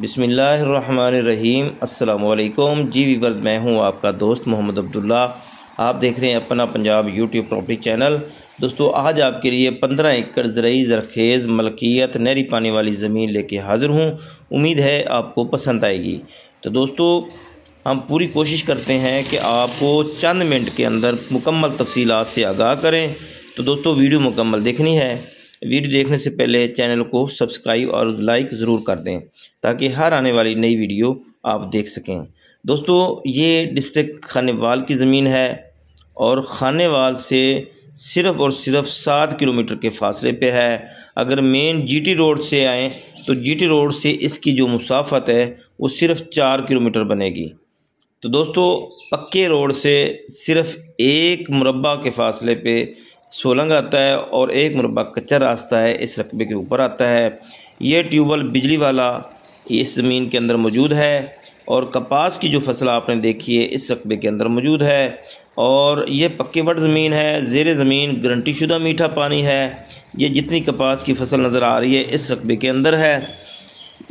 बिस्मिल्लाहिर्रहमानिर्रहीम। अस्सलामुअलैकुम जी वीवर, मैं हूं आपका दोस्त मोहम्मद अब्दुल्ला। आप देख रहे हैं अपना पंजाब यूट्यूब प्रॉपर्टी चैनल। दोस्तों, आज आपके लिए 15 एकड़ ज़रई ज़रखेज़ मलकियत नहरी पानी वाली ज़मीन लेके हाज़िर हूं। उम्मीद है आपको पसंद आएगी। तो दोस्तों, हम पूरी कोशिश करते हैं कि आपको चंद मिनट के अंदर मुकम्मल तफसीलात से आगाह करें। तो दोस्तों, वीडियो मुकम्मल देखनी है। वीडियो देखने से पहले चैनल को सब्सक्राइब और लाइक ज़रूर कर दें ताकि हर आने वाली नई वीडियो आप देख सकें। दोस्तों, ये डिस्ट्रिक्ट खानेवाल की ज़मीन है और खानेवाल से सिर्फ़ और सिर्फ 7 किलोमीटर के फासले पे है। अगर मेन जीटी रोड से आएँ तो जीटी रोड से इसकी जो मुसाफत है वो सिर्फ़ 4 किलोमीटर बनेगी। तो दोस्तों, पक्के रोड से सिर्फ़ 1 मुरब्बा के फासले पे सोलंग आता है और 1 मुरब्बा कच्चा रास्ता है इस रकबे के ऊपर आता है। ये ट्यूबवेल बिजली वाला इस ज़मीन के अंदर मौजूद है और कपास की जो फसल आपने देखी है इस रकबे के अंदर मौजूद है। और ये पक्के वट ज़मीन है, ज़ेर ज़मीन गारंटी शुदा मीठा पानी है। ये जितनी कपास की फसल नज़र आ रही है इस रकबे के अंदर है।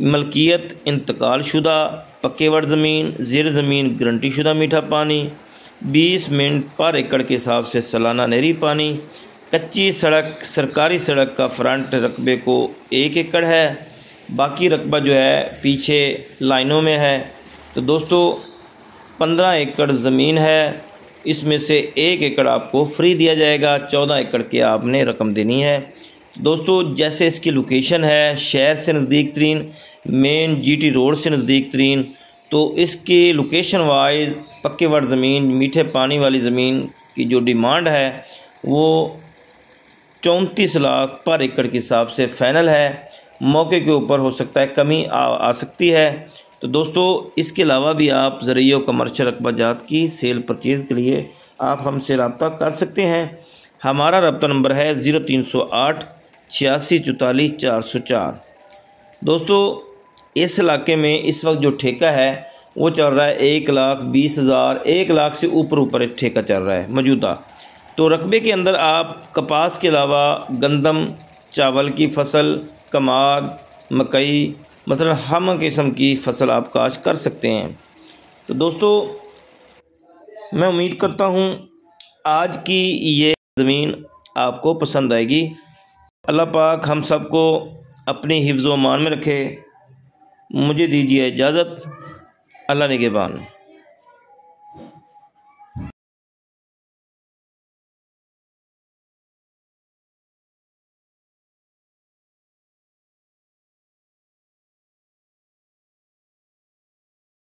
मलकियत इंतकाल शुदा पक्के वट ज़मीन, ज़ेर ज़मीन गारंटी शुदा मीठा पानी, 20 मिनट पर एकड़ के हिसाब से सालाना नहरी पानी। कच्ची सड़क, सरकारी सड़क का फ्रंट रकबे को 1 एकड़ है, बाकी रकबा जो है पीछे लाइनों में है। तो दोस्तों, 15 एकड़ ज़मीन है, इसमें से 1 एकड़ आपको फ्री दिया जाएगा, 14 एकड़ की आपने रकम देनी है। दोस्तों, जैसे इसकी लोकेशन है शहर से नज़दीक तरीन, मेन जीटी रोड से नज़दीक तरीन, तो इसकी लोकेशन वाइज पक्के वट ज़मीन, मीठे पानी वाली ज़मीन की जो डिमांड है वो 34 लाख पर एकड़ के हिसाब से फ़ाइनल है। मौके के ऊपर हो सकता है कमी आ सकती है। तो दोस्तों, इसके अलावा भी आप ज़रई और कमर्शियल रकबाजात की सेल परचेज़ के लिए आप हमसे रब्ता कर सकते हैं। हमारा रब्ता नंबर है 0308 86 44 404। दोस्तों, इस इलाके में इस वक्त जो ठेका है वो चल रहा है 1,20,000, 1 लाख से ऊपर ठेका चल रहा है मौजूदा। तो रकबे के अंदर आप कपास के अलावा गंदम, चावल की फसल, कमाद, मकई, मतलब हम किस्म की फसल आप काश्त कर सकते हैं। तो दोस्तों, मैं उम्मीद करता हूँ आज की ये ज़मीन आपको पसंद आएगी। अल्लाह पाक हम सबको अपनी हिफ्ज़ व अमान में रखे। मुझे दीजिए इजाज़त। अल्लाह निगहबान।